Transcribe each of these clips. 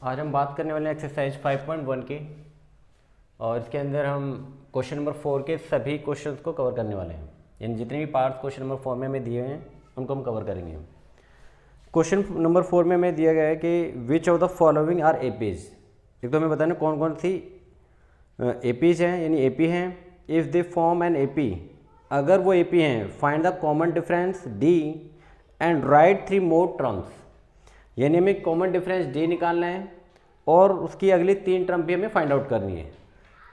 आज हम बात करने वाले हैं एक्सरसाइज 5.1 की, और इसके अंदर हम क्वेश्चन नंबर 4 के सभी क्वेश्चंस को कवर करने वाले हैं। यानी जितने भी पार्ट्स क्वेश्चन नंबर 4 में हमें दिए हुए हैं उनको हम कवर करेंगे। क्वेश्चन नंबर 4 में हमें दिया गया है कि which of the following are apes. एक तो हमें बताना कौन कौन सी एपीज हैं, यानी एपी हैं। If they form an AP, अगर वो एपी हैं, find the common difference D and right 3 more terms. यानी हमें कॉमन डिफरेंस डी निकालना है और उसकी अगली 3 टर्म भी हमें फाइंड आउट करनी है।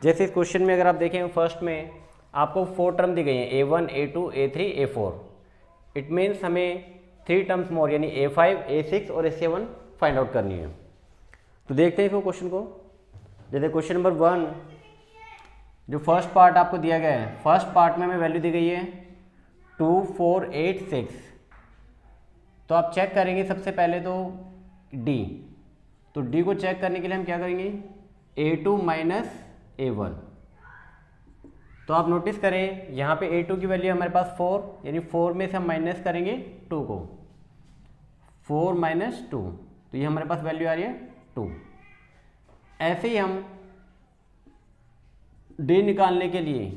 जैसे इस क्वेश्चन में अगर आप देखें, फर्स्ट में आपको 4 टर्म दी गई हैं, A1, A2, A3, A4। It means हमें 3 टर्म्स मोर यानी A5, A6 और A7 फाइंड आउट करनी है। तो देखते हैं इसको क्वेश्चन को। जैसे क्वेश्चन नंबर 1 जो फर्स्ट पार्ट आपको दिया गया है, फर्स्ट पार्ट में हमें वैल्यू दी गई है 2, 4, 8, 6। तो आप चेक करेंगे सबसे पहले तो D। तो D को चेक करने के लिए हम क्या करेंगे, A2 माइनस A1। तो आप नोटिस करें यहाँ पे A2 की वैल्यू हमारे पास 4, यानी 4 में से हम माइनस करेंगे 2 को, 4 माइनस 2, तो ये हमारे पास वैल्यू आ रही है 2। ऐसे ही हम D निकालने के लिए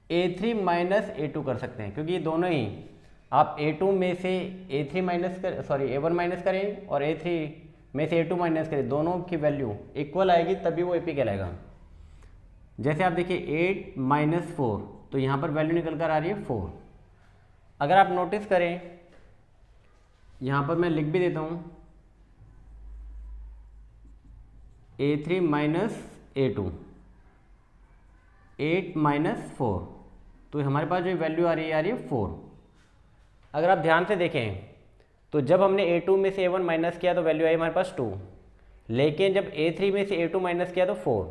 A3 माइनस A2 कर सकते हैं, क्योंकि ये दोनों ही आप A2 में से A3 माइनस कर A1 माइनस करें और A3 में से A2 माइनस करें, दोनों की वैल्यू इक्वल आएगी तभी वो AP कहलाएगा। जैसे आप देखिए 8 माइनस 4, तो यहाँ पर वैल्यू निकल कर आ रही है 4। अगर आप नोटिस करें, यहाँ पर मैं लिख भी देता हूँ A3 माइनस A2, 8 माइनस 4, तो हमारे पास जो वैल्यू आ रही है 4। अगर आप ध्यान से देखें तो जब हमने A2 में से A1 माइनस किया तो वैल्यू आई हमारे पास 2, लेकिन जब A3 में से A2 माइनस किया तो 4।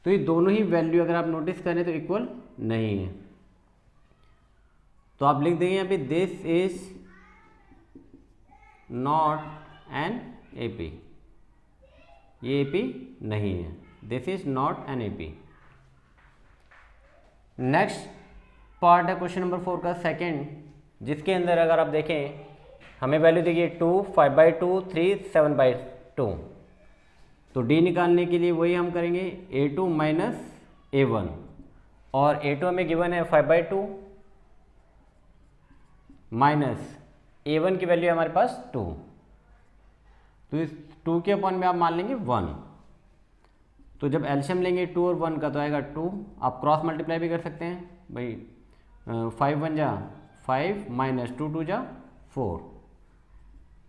तो ये दोनों ही वैल्यू अगर आप नोटिस करें तो इक्वल नहीं है। तो आप लिख देंगे यहाँ पे this is not an AP। ये AP नहीं है, this is not an AP। Next part है क्वेश्चन नंबर 4 का सेकेंड, जिसके अंदर अगर आप देखें हमें वैल्यू देखिए 2, 5/2, 3, 7/2। तो D निकालने के लिए वही हम करेंगे A2 माइनस A1, और A2 हमें गिवन है 5/2 माइनस A1 की वैल्यू है हमारे पास 2। तो इस 2 के अपॉन में आप मान लेंगे 1। तो जब एलसीएम लेंगे 2 और 1 का तो आएगा 2। आप क्रॉस मल्टीप्लाई भी कर सकते हैं भाई, 5 1 जा 5 माइनस 2 2 जा 4।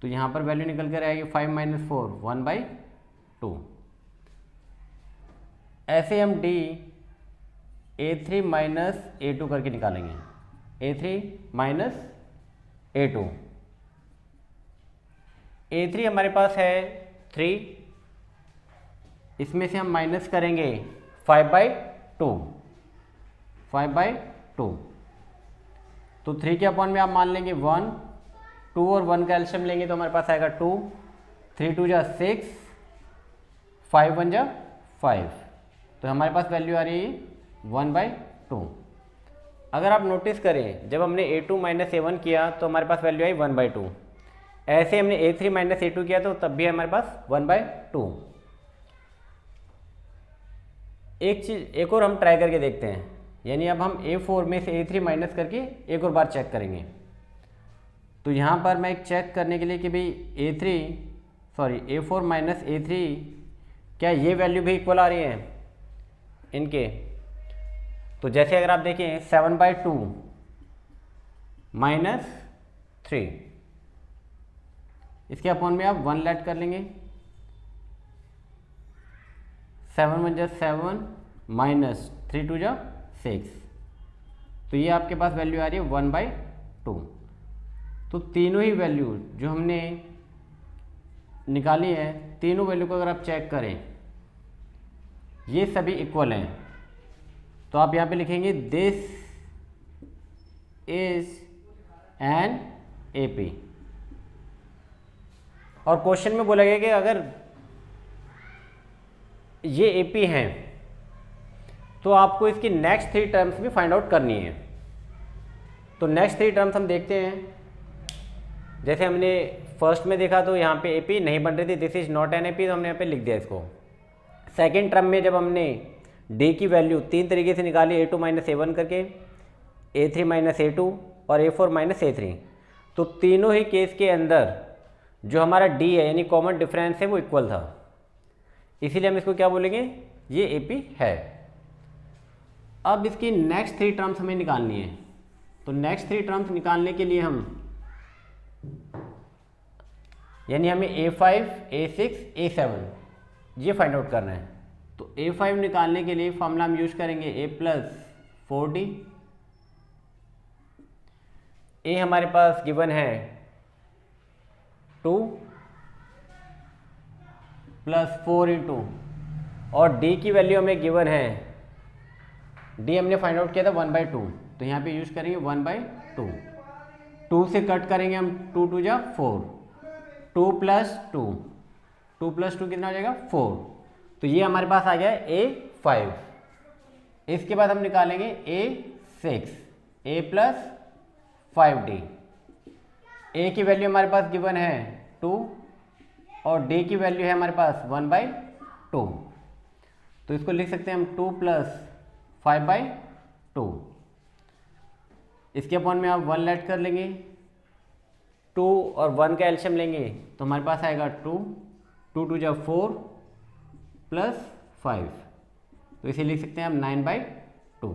तो यहाँ पर वैल्यू निकल कर आएगी 5 माइनस 4, 1/2। ऐसे हम D A3 माइनस A2 करके निकालेंगे, A3 माइनस A2। A3 हमारे पास है 3, इसमें से हम माइनस करेंगे 5/2, 5/2। तो 3 के अपॉन में आप मान लेंगे 1, 2 और 1 का एलसीएम लेंगे तो हमारे पास आएगा 2, 3 2 जा 6, 5 1 जा 5। तो हमारे पास वैल्यू आ रही है 1/2। अगर आप नोटिस करें जब हमने A2 माइनस A1 किया तो हमारे पास वैल्यू आई 1/2। ऐसे हमने A3 माइनस A2 किया तो तब भी हमारे पास 1/2। एक चीज़ एक और हम ट्राई करके देखते हैं, यानी अब हम A4 में से A3 माइनस करके एक और बार चेक करेंगे। तो यहाँ पर मैं एक चेक करने के लिए कि भाई A4 माइनस A3 क्या ये वैल्यू भी इक्वल आ रही है इनके। तो जैसे अगर आप देखें 7/2 माइनस 3, इसके अपॉन में आप 1 लेट कर लेंगे, 7 1 जा 7 माइनस 3 2 जा 6। तो ये आपके पास वैल्यू आ रही है 1/2। तो तीनों ही वैल्यू जो हमने निकाली है, तीनों वैल्यू को अगर आप चेक करें ये सभी इक्वल हैं। तो आप यहाँ पे लिखेंगे दिस इज एन AP। और क्वेश्चन में बोला गया कि अगर ये AP हैं तो आपको इसकी नेक्स्ट 3 टर्म्स भी फाइंड आउट करनी है। तो नेक्स्ट 3 टर्म्स हम देखते हैं। जैसे हमने फर्स्ट में देखा तो यहाँ पे AP नहीं बन रही थी, this is not an AP, तो हमने यहाँ पे लिख दिया इसको। सेकेंड टर्म में जब हमने D की वैल्यू 3 तरीके से निकाली, A2 - A1 करके, A3 - A2 और A4 - A3, तो तीनों ही केस के अंदर जो हमारा D है यानी कॉमन डिफरेंस है वो इक्वल था, इसीलिए हम इसको क्या बोलेंगे, ये AP है। अब इसकी नेक्स्ट 3 टर्म्स हमें निकालनी है, तो नेक्स्ट 3 टर्म्स निकालने के लिए हम यानी हमें A5, A6, A7 ये फाइंड आउट करना है। तो A5 निकालने के लिए फॉर्मूला हम यूज करेंगे A + 4D। A हमारे पास गिवन है 2 + 4 × और D की वैल्यू हमें गिवन है, D हमने फाइंड आउट किया था 1/2, तो यहाँ पे यूज करेंगे 1/2। 2 से कट करेंगे हम, 2 × 2 = 4, 2 + 2, 2 + 2 कितना हो जाएगा 4, तो ये हमारे पास आ गया A5। इसके बाद हम निकालेंगे A6, A + 5D। A की वैल्यू हमारे पास गिवन है 2 और D की वैल्यू है हमारे पास 1/2, तो इसको लिख सकते हैं हम 2 + 5/2। इसके अपॉन में आप 1 लेट कर लेंगे, 2 और 1 का एलशियम लेंगे तो हमारे पास आएगा 2, 2 × 2 = 4 + 5, तो इसे लिख सकते हैं हम 9/2।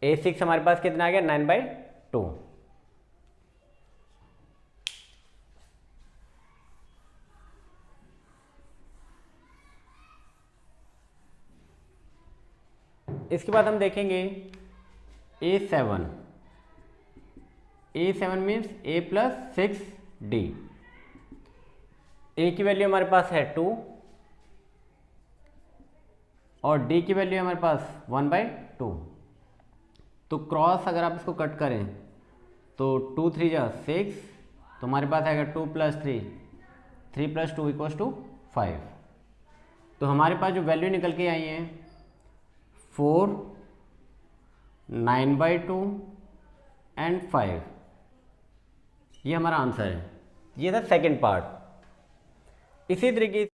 A6 हमारे पास कितना आ गया, 9/2। इसके बाद हम देखेंगे A7। A7 means A + 6D। A की वैल्यू हमारे पास है 2 और D की वैल्यू हमारे पास 1/2, तो क्रॉस अगर आप इसको कट करें तो 2 × 3 = 6, तो हमारे पास आएगा 2 + 3, 3 + 2 = 5। तो हमारे पास जो वैल्यू निकल के आई है 4, 9/2 एंड 5, ये हमारा आंसर है। ये था सेकंड पार्ट। इसी तरीके